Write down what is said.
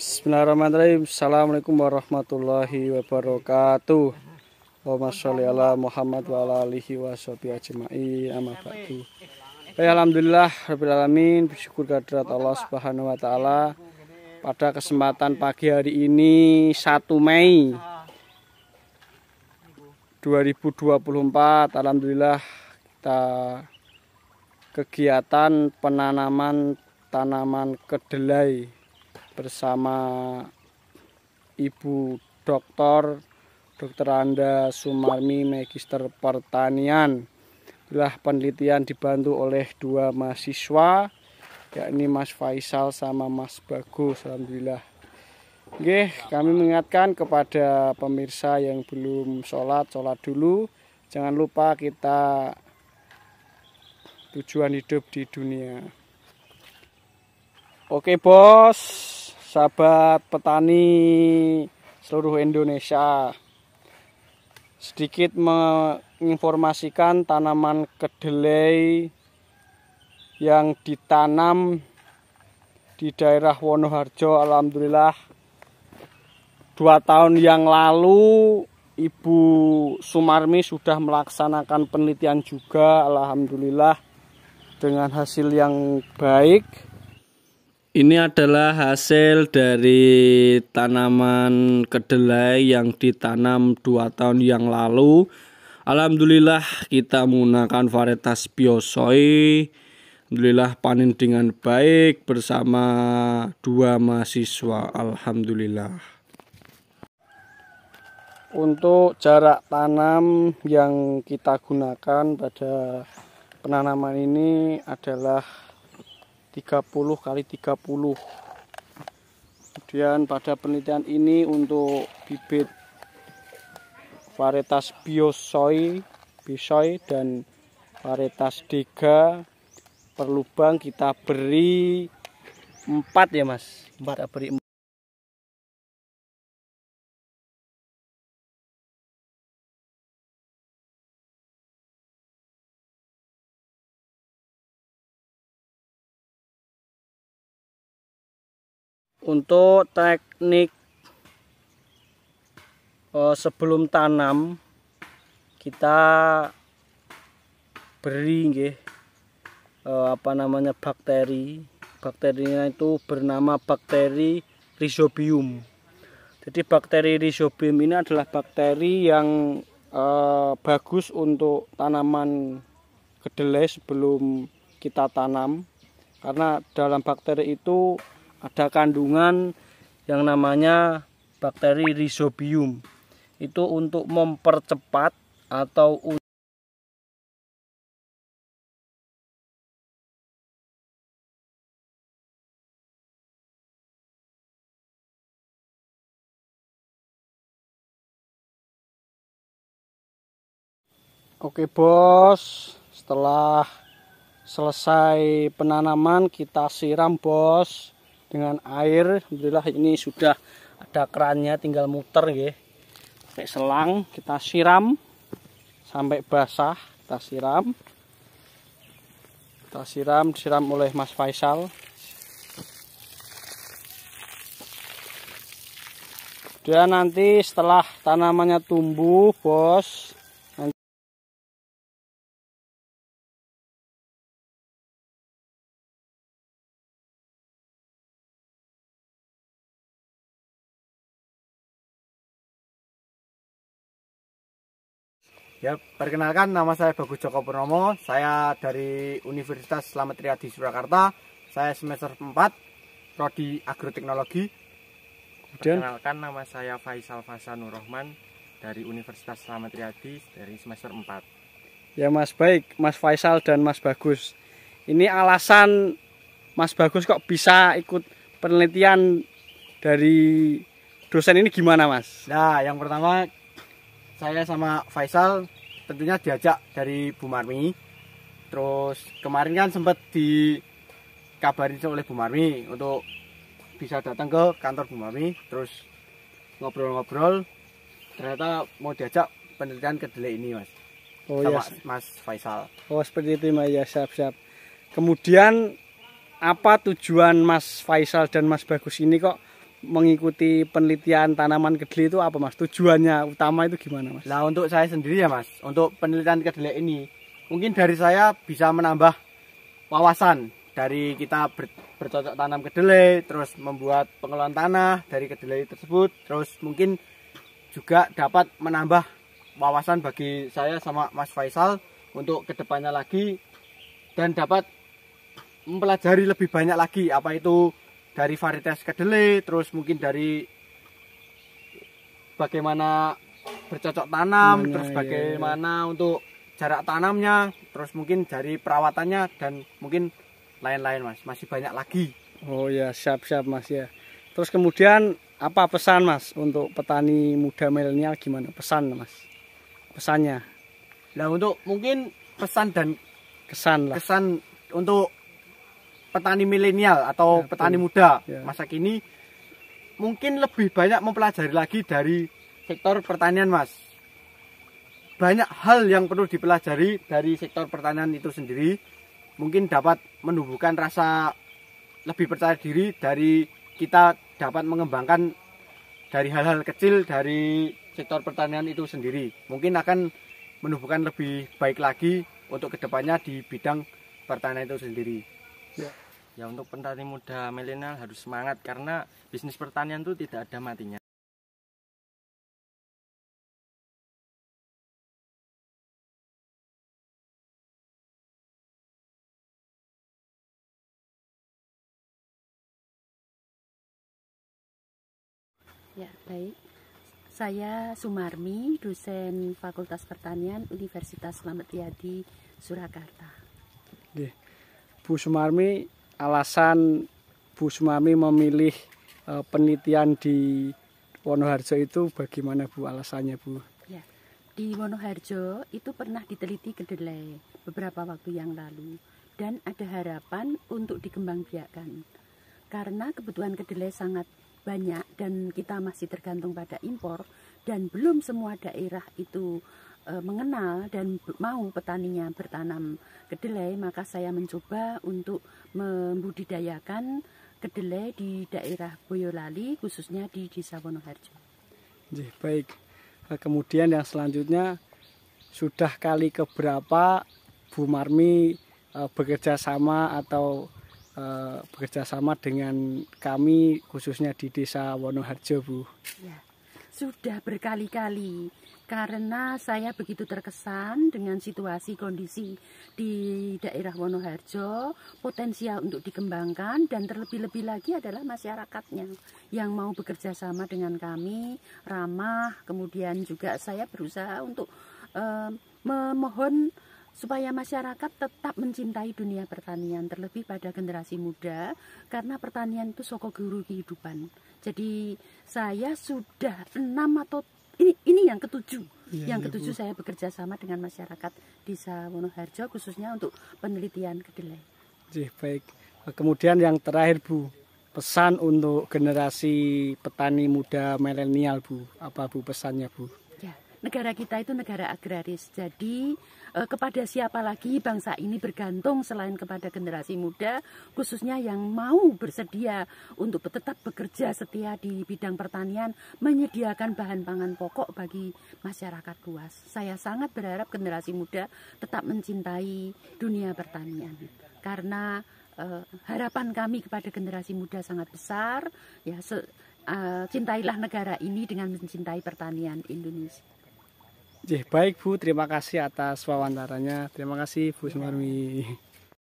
Bismillahirrahmanirrahim. Assalamualaikum warahmatullahi wabarakatuh. Allahumma sholli ala Muhammad wa ala alihi wa sahbihi ajma'in. Amma ba'du. Alhamdulillah rabbil alamin, bersyukur kehadirat Allah Subhanahu wa taala. Pada kesempatan pagi hari ini 1 Mei 2024, alhamdulillah kita kegiatan penanaman tanaman kedelai bersama Ibu Dr. Anda Sumarmi, Magister Pertanian. Itulah penelitian dibantu oleh 2 mahasiswa, yakni Mas Faisal sama Mas Bagus. Alhamdulillah. Oke, kami mengingatkan kepada pemirsa yang belum sholat dulu. Jangan lupa kita tujuan hidup di dunia. Oke bos, sahabat petani seluruh Indonesia, sedikit menginformasikan tanaman kedelai yang ditanam di daerah Wonoharjo. Alhamdulillah 2 tahun yang lalu Ibu Sumarmi sudah melaksanakan penelitian juga, alhamdulillah dengan hasil yang baik. Ini adalah hasil dari tanaman kedelai yang ditanam 2 tahun yang lalu. Alhamdulillah kita menggunakan varietas Biosoi. Alhamdulillah panen dengan baik bersama 2 mahasiswa. Alhamdulillah. Untuk jarak tanam yang kita gunakan pada penanaman ini adalah 30 kali 30. Kemudian pada penelitian ini untuk bibit varietas Biosoi dan varietas Dega per lubang kita beri 4 ya Mas. 4 kita beri 4. Untuk teknik sebelum tanam kita beri bakteri. Bakterinya itu bernama bakteri Rhizobium. Jadi bakteri Rhizobium ini adalah bakteri yang bagus untuk tanaman kedelai sebelum kita tanam, karena dalam bakteri itu ada kandungan yang namanya bakteri Rhizobium. Itu untuk mempercepat atau Oke bos, setelah selesai penanaman kita siram bos dengan air. Alhamdulillah ini sudah ada kerannya, tinggal muter pakai selang, kita siram sampai basah. Disiram oleh Mas Faisal. Kemudian nanti setelah tanamannya tumbuh bos, ya, perkenalkan nama saya Bagus Joko Purnomo. Saya dari Universitas Slamet Riyadi Surakarta. Saya semester 4, prodi Agroteknologi. Perkenalkan nama saya Faisal Fasanur Rahman dari Universitas Slamet Riyadi dari semester 4. Ya Mas, baik Mas Faisal dan Mas Bagus. Ini alasan Mas Bagus kok bisa ikut penelitian dari dosen ini gimana Mas? Nah, yang pertama saya sama Faisal tentunya diajak dari Bu Marmi. Terus kemarin kan sempat dikabarin oleh Bu Marmi untuk bisa datang ke kantor Bu Marmi. Terus ngobrol-ngobrol, ternyata mau diajak penelitian kedelai ini Mas. Oh sama ya, Mas Faisal. Oh seperti itu Mas, ya siap-siap. Kemudian apa tujuan Mas Faisal dan Mas Bagus ini kok mengikuti penelitian tanaman kedelai itu apa Mas? Tujuannya utama itu gimana Mas? Nah, untuk saya sendiri ya Mas, untuk penelitian kedelai ini mungkin dari saya bisa menambah wawasan dari kita bercocok tanam kedelai, terus membuat pengelolaan tanah dari kedelai tersebut, terus mungkin juga dapat menambah wawasan bagi saya sama Mas Faisal untuk kedepannya lagi, dan dapat mempelajari lebih banyak lagi apa itu dari varietas kedelai, terus mungkin dari bagaimana bercocok tanam, terus bagaimana untuk jarak tanamnya, terus mungkin dari perawatannya, dan mungkin lain-lain Mas, masih banyak lagi. Oh ya, siap-siap Mas ya. Terus kemudian apa pesan Mas untuk petani muda milenial, gimana pesan Mas? Pesannya? Nah, untuk mungkin pesan dan Kesan lah. kesan untuk petani milenial atau petani muda masa kini, mungkin lebih banyak mempelajari lagi dari sektor pertanian Mas. Banyak hal yang perlu dipelajari dari sektor pertanian itu sendiri, mungkin dapat menumbuhkan rasa lebih percaya diri dari kita dapat mengembangkan dari hal-hal kecil dari sektor pertanian itu sendiri. Mungkin akan menumbuhkan lebih baik lagi untuk kedepannya di bidang pertanian itu sendiri. Ya, untuk petani muda milenial harus semangat karena bisnis pertanian itu tidak ada matinya. Ya, baik. Saya Sumarmi, dosen Fakultas Pertanian Universitas Slamet Riyadi, Surakarta. Bu Sumarmi, alasan Bu Sumarmi memilih penelitian di Wonoharjo itu bagaimana Bu alasannya Bu? Ya, di Wonoharjo itu pernah diteliti kedelai beberapa waktu yang lalu dan ada harapan untuk dikembangbiakkan. Karena kebutuhan kedelai sangat banyak dan kita masih tergantung pada impor dan belum semua daerah itu mengenal dan mau petaninya bertanam kedelai, maka saya mencoba untuk membudidayakan kedelai di daerah Boyolali, khususnya di Desa Wonoharjo. Baik. Kemudian yang selanjutnya, sudah kali keberapa Bu Marmi bekerja sama atau bekerja sama dengan kami khususnya di Desa Wonoharjo Bu? Ya, sudah berkali-kali karena saya begitu terkesan dengan situasi kondisi di daerah Wonoharjo, potensial untuk dikembangkan, dan terlebih-lebih lagi adalah masyarakatnya yang mau bekerja sama dengan kami, ramah. Kemudian juga saya berusaha untuk memohon supaya masyarakat tetap mencintai dunia pertanian, terlebih pada generasi muda, karena pertanian itu soko guru kehidupan. Jadi saya sudah 6 atau ini yang ketujuh, ketujuh saya bekerja sama dengan masyarakat Desa Wonoharjo khususnya untuk penelitian kedelai. Baik. Kemudian yang terakhir Bu, pesan untuk generasi petani muda milenial Bu, apa Bu pesannya Bu? Ya, negara kita itu negara agraris, jadi kepada siapa lagi bangsa ini bergantung selain kepada generasi muda, khususnya yang mau bersedia untuk tetap bekerja setia di bidang pertanian, menyediakan bahan pangan pokok bagi masyarakat luas. Saya sangat berharap generasi muda tetap mencintai dunia pertanian, karena harapan kami kepada generasi muda sangat besar. Ya, cintailah negara ini dengan mencintai pertanian Indonesia. Baik Bu, terima kasih atas wawancaranya. Terima kasih Bu Sumarmi.